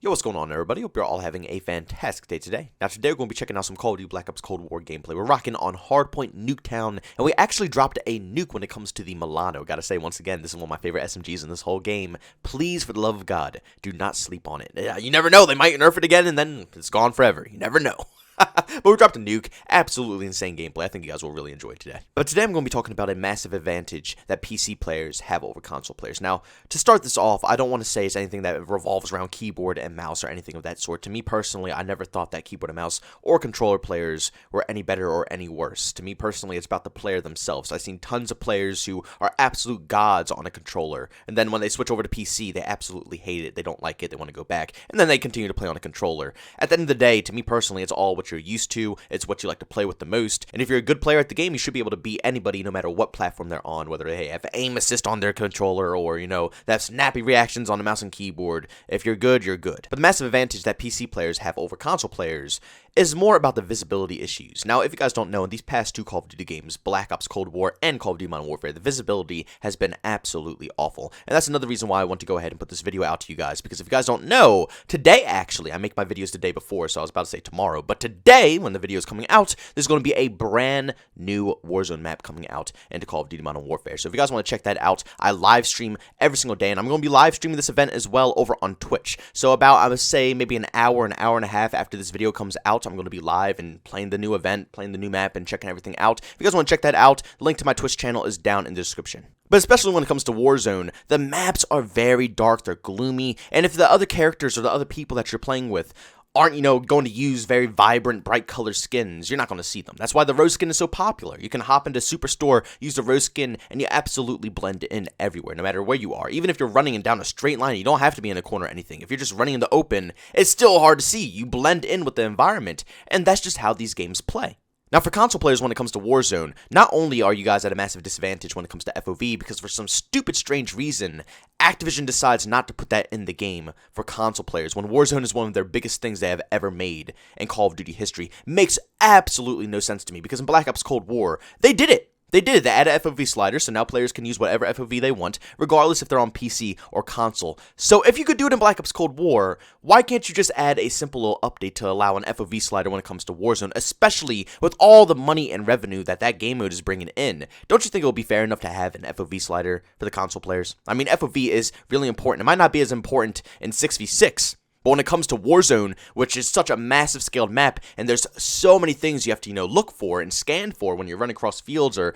Yo, what's going on, everybody? Hope you're all having a fantastic day today. Now, today we're going to be checking out some Call of Duty Black Ops Cold War gameplay. We're rocking on Hardpoint Nuketown, and we actually dropped a nuke when it comes to the Milano. Gotta say, once again, this is one of my favorite SMGs in this whole game. Please, for the love of God, do not sleep on it. You never know, they might nerf it again, and then it's gone forever. You never know. But we dropped a nuke. Absolutely insane gameplay. I think you guys will really enjoy it today. But today I'm going to be talking about a massive advantage that PC players have over console players. Now, to start this off, I don't want to say it's anything that revolves around keyboard and mouse or anything of that sort. To me personally, I never thought that keyboard and mouse or controller players were any better or any worse. To me personally, it's about the player themselves. I've seen tons of players who are absolute gods on a controller, and then when they switch over to PC, they absolutely hate it. They don't like it. They want to go back, and then they continue to play on a controller. At the end of the day, to me personally, it's all what you're used to. It's what you like to play with the most. And if you're a good player at the game, you should be able to beat anybody no matter what platform they're on, whether they have aim assist on their controller or, they have snappy reactions on the mouse and keyboard. If you're good, you're good. But the massive advantage that PC players have over console players is more about the visibility issues. Now, if you guys don't know, in these past two Call of Duty games, Black Ops Cold War and Call of Duty Modern Warfare, the visibility has been absolutely awful. And that's another reason why I want to go ahead and put this video out to you guys, because if you guys don't know, today actually, I make my videos the day before, so I was about to say tomorrow, but today, when the video is coming out, there's going to be a brand new Warzone map coming out into Call of Duty Modern Warfare. So if you guys want to check that out, I live stream every single day, and I'm going to be live streaming this event as well over on Twitch. So about, I would say, maybe an hour and a half after this video comes out, I'm going to be live and playing the new event, playing the new map, and checking everything out. If you guys want to check that out, the link to my Twitch channel is down in the description. But especially when it comes to Warzone, the maps are very dark, they're gloomy, and if the other characters or the other people that you're playing with aren't, going to use very vibrant, bright color skins, you're not going to see them. That's why the rose skin is so popular. You can hop into Superstore, use the rose skin, and you absolutely blend in everywhere, no matter where you are. Even if you're running down a straight line, you don't have to be in a corner or anything. If you're just running in the open, it's still hard to see. You blend in with the environment, and that's just how these games play. Now, for console players, when it comes to Warzone, not only are you guys at a massive disadvantage when it comes to FOV, because for some stupid, strange reason, Activision decides not to put that in the game for console players, when Warzone is one of their biggest things they have ever made in Call of Duty history. Makes absolutely no sense to me, because in Black Ops Cold War, they did it. They added a FOV slider, so now players can use whatever FOV they want, regardless if they're on PC or console. So if you could do it in Black Ops Cold War, why can't you just add a simple little update to allow an FOV slider when it comes to Warzone, especially with all the money and revenue that game mode is bringing in? Don't you think it would be fair enough to have an FOV slider for the console players? I mean, FOV is really important. It might not be as important in 6v6, but when it comes to Warzone, which is such a massive scaled map, and there's so many things you have to, look for and scan for when you're running across fields or,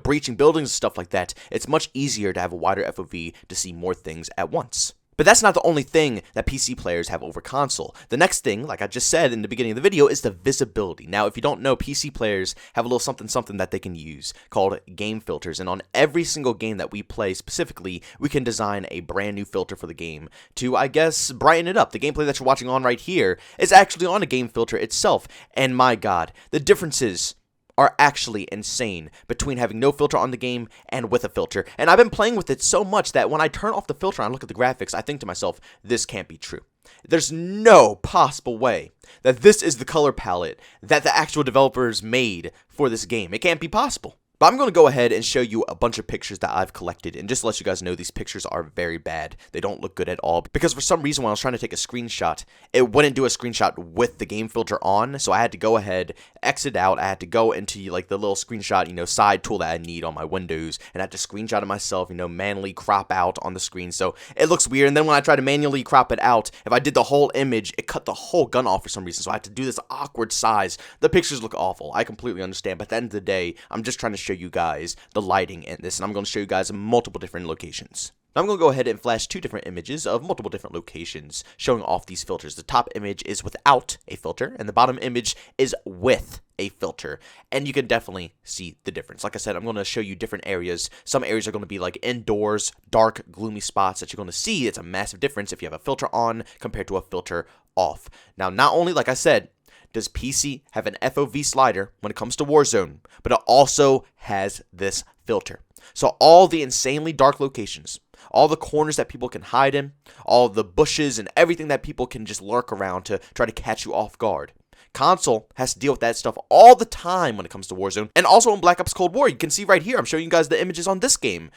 breaching buildings and stuff like that, it's much easier to have a wider FOV to see more things at once. But that's not the only thing that PC players have over console. The next thing, like I just said in the beginning of the video, is the visibility. Now, if you don't know, PC players have a little something that they can use called game filters. And on every single game that we play specifically, we can design a brand new filter for the game to, I guess, brighten it up. The gameplay that you're watching on right here is actually on a game filter itself. And my God, the differences are actually insane between having no filter on the game and with a filter. And I've been playing with it so much that when I turn off the filter and look at the graphics, I think to myself, this can't be true. There's no possible way that this is the color palette that the actual developers made for this game. It can't be possible. But I'm going to go ahead and show you a bunch of pictures that I've collected, and just to let you guys know, these pictures are very bad. They don't look good at all, because for some reason when I was trying to take a screenshot, it wouldn't do a screenshot with the game filter on, so I had to go ahead, exit out, I had to go into the little screenshot, side tool that I need on my Windows, and I had to screenshot it myself, manually crop out on the screen, so it looks weird. And then when I try to manually crop it out, if I did the whole image, it cut the whole gun off for some reason, so I had to do this awkward size. The pictures look awful, I completely understand, but at the end of the day, I'm just trying to show you guys the lighting in this, and I'm going to show you guys multiple different locations. Now I'm going to go ahead and flash two different images of multiple different locations showing off these filters. The top image is without a filter, and the bottom image is with a filter, and you can definitely see the difference. Like I said, I'm going to show you different areas. Some areas are going to be like indoors, dark, gloomy spots that you're going to see. It's a massive difference if you have a filter on compared to a filter off. Now, not only, like I said, does PC have an FOV slider when it comes to Warzone, but it also has this filter. So all the insanely dark locations, all the corners that people can hide in, all the bushes and everything that people can just lurk around to try to catch you off guard, console has to deal with that stuff all the time when it comes to Warzone. And also in Black Ops Cold War, you can see right here, I'm showing you guys the images on this game.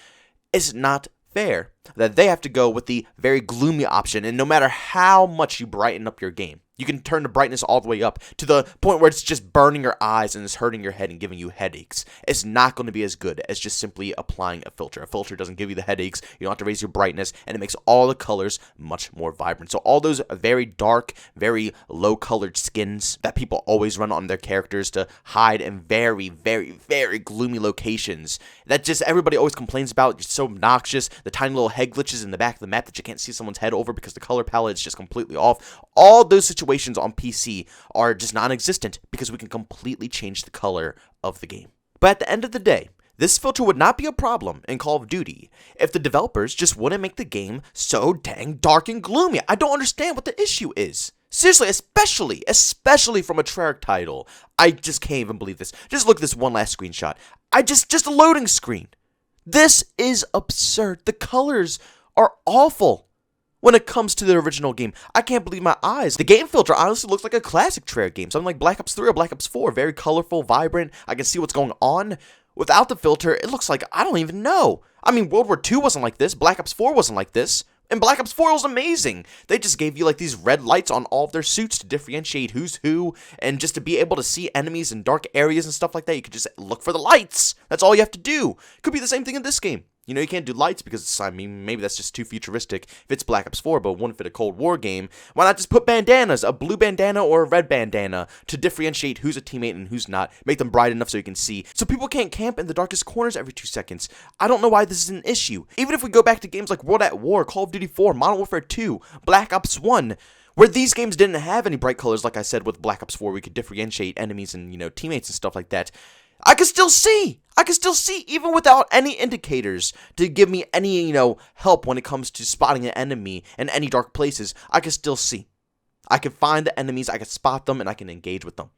It's not fair that they have to go with the very gloomy option, and no matter how much you brighten up your game, you can turn the brightness all the way up to the point where it's just burning your eyes and it's hurting your head and giving you headaches. It's not going to be as good as just simply applying a filter. A filter doesn't give you the headaches, you don't have to raise your brightness, and it makes all the colors much more vibrant. So all those very dark, very low colored skins that people always run on their characters to hide in very, very, very gloomy locations that just everybody always complains about, it's so obnoxious, the tiny little head glitches in the back of the map that you can't see someone's head over because the color palette is just completely off. All those situations on PC are just non-existent because we can completely change the color of the game. But at the end of the day, this filter would not be a problem in Call of Duty if the developers just wouldn't make the game so dang dark and gloomy. I don't understand what the issue is. Seriously, especially from a Treyarch title. I just can't even believe this. Just look at this one last screenshot. Just a loading screen. This is absurd. The colors are awful when it comes to the original game. I can't believe my eyes. The game filter honestly looks like a classic Treyarch game. Something like Black Ops 3 or Black Ops 4. Very colorful, vibrant. I can see what's going on. Without the filter, it looks like I don't even know. I mean, World War II wasn't like this. Black Ops 4 wasn't like this. And Black Ops 4 was amazing. They just gave you like these red lights on all of their suits to differentiate who's who, and just to be able to see enemies in dark areas and stuff like that, you could just look for the lights. That's all you have to do. Could be the same thing in this game. You know, you can't do lights because it's, I mean, maybe that's just too futuristic if it's Black Ops 4, but wouldn't fit a Cold War game. Why not just put bandanas, a blue bandana or a red bandana, to differentiate who's a teammate and who's not, make them bright enough so you can see, so people can't camp in the darkest corners every 2 seconds. I don't know why this is an issue. Even if we go back to games like World at War, Call of Duty 4, Modern Warfare 2, Black Ops 1, where these games didn't have any bright colors, like I said with Black Ops 4, we could differentiate enemies and, you know, teammates and stuff like that. I can still see, even without any indicators to give me any, you know, help when it comes to spotting an enemy in any dark places. I can still see. I can find the enemies, I can spot them, and I can engage with them.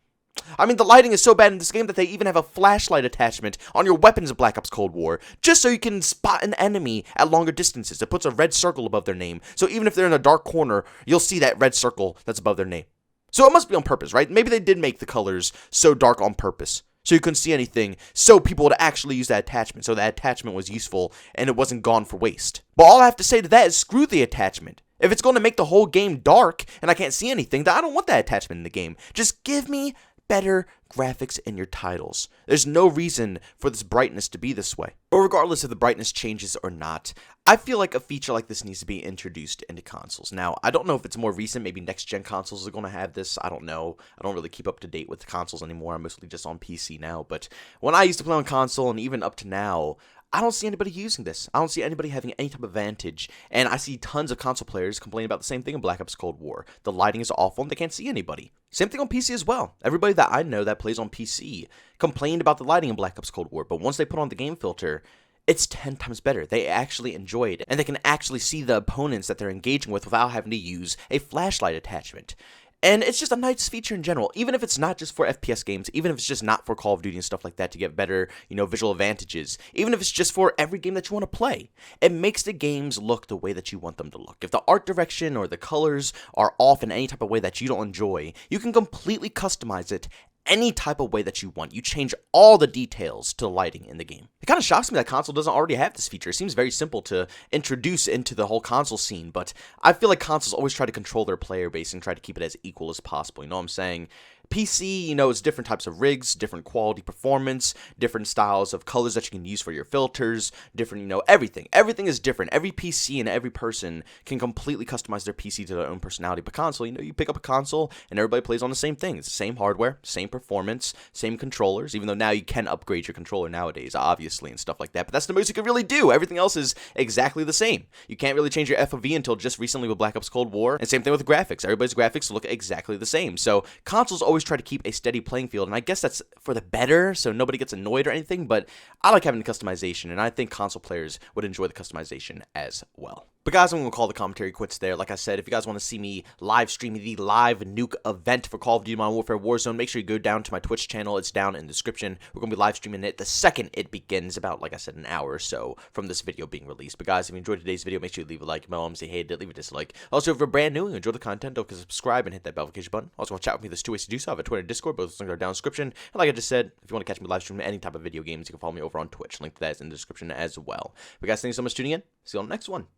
I mean, the lighting is so bad in this game that they even have a flashlight attachment on your weapons in Black Ops Cold War, just so you can spot an enemy at longer distances. It puts a red circle above their name, so even if they're in a dark corner, you'll see that red circle that's above their name. So it must be on purpose, right? Maybe they did make the colors so dark on purpose, so you couldn't see anything, so people would actually use that attachment, so that attachment was useful, and it wasn't gone for waste. But all I have to say to that is screw the attachment. If it's going to make the whole game dark, and I can't see anything, then I don't want that attachment in the game. Just give me better graphics in your titles. There's no reason for this brightness to be this way. But regardless if the brightness changes or not, I feel like a feature like this needs to be introduced into consoles. Now, I don't know if it's more recent, maybe next-gen consoles are going to have this, I don't know. I don't really keep up to date with consoles anymore, I'm mostly just on PC now, but when I used to play on console, and even up to now, I don't see anybody using this. I don't see anybody having any type of advantage, and I see tons of console players complain about the same thing in Black Ops Cold War. The lighting is awful and they can't see anybody. Same thing on PC as well. Everybody that I know that plays on PC complained about the lighting in Black Ops Cold War, but once they put on the game filter, it's 10 times better. They actually enjoy it, and they can actually see the opponents that they're engaging with without having to use a flashlight attachment. And it's just a nice feature in general, even if it's not just for FPS games, even if it's just not for Call of Duty and stuff like that to get better, you know, visual advantages, even if it's just for every game that you want to play. It makes the games look the way that you want them to look. If the art direction or the colors are off in any type of way that you don't enjoy, you can completely customize it any type of way that you want. You change all the details to the lighting in the game. It kind of shocks me that console doesn't already have this feature. It seems very simple to introduce into the whole console scene, but I feel like consoles always try to control their player base and try to keep it as equal as possible. You know what I'm saying? PC, you know, it's different types of rigs, different quality performance, different styles of colors that you can use for your filters, different, you know, everything. Everything is different. Every PC and every person can completely customize their PC to their own personality. But console, you know, you pick up a console and everybody plays on the same thing. It's the same hardware, same performance, same controllers, even though now you can upgrade your controller nowadays, obviously, and stuff like that. But that's the most you can really do. Everything else is exactly the same. You can't really change your FOV until just recently with Black Ops Cold War. And same thing with graphics. Everybody's graphics look exactly the same. So consoles always try to keep a steady playing field, and I guess that's for the better, so nobody gets annoyed or anything, but I like having the customization, and I think console players would enjoy the customization as well. But guys, I'm going to call the commentary quits there. Like I said, if you guys want to see me live streaming the live nuke event for Call of Duty Modern Warfare Warzone, make sure you go down to my Twitch channel. It's down in the description. We're going to be live streaming it the second it begins, about, like I said, an hour or so from this video being released. But guys, if you enjoyed today's video, make sure you leave a like. If you say hey, leave a dislike. Also, if you're brand new and enjoy the content, don't forget to subscribe and hit that notification button. Also, want to chat with me, there's two ways to do so. I have a Twitter and Discord, both links are down in the description. And like I just said, if you want to catch me live streaming any type of video games, you can follow me over on Twitch. Link to that is in the description as well. But guys, thank you so much for tuning in. See you on the next one.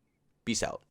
Peace out.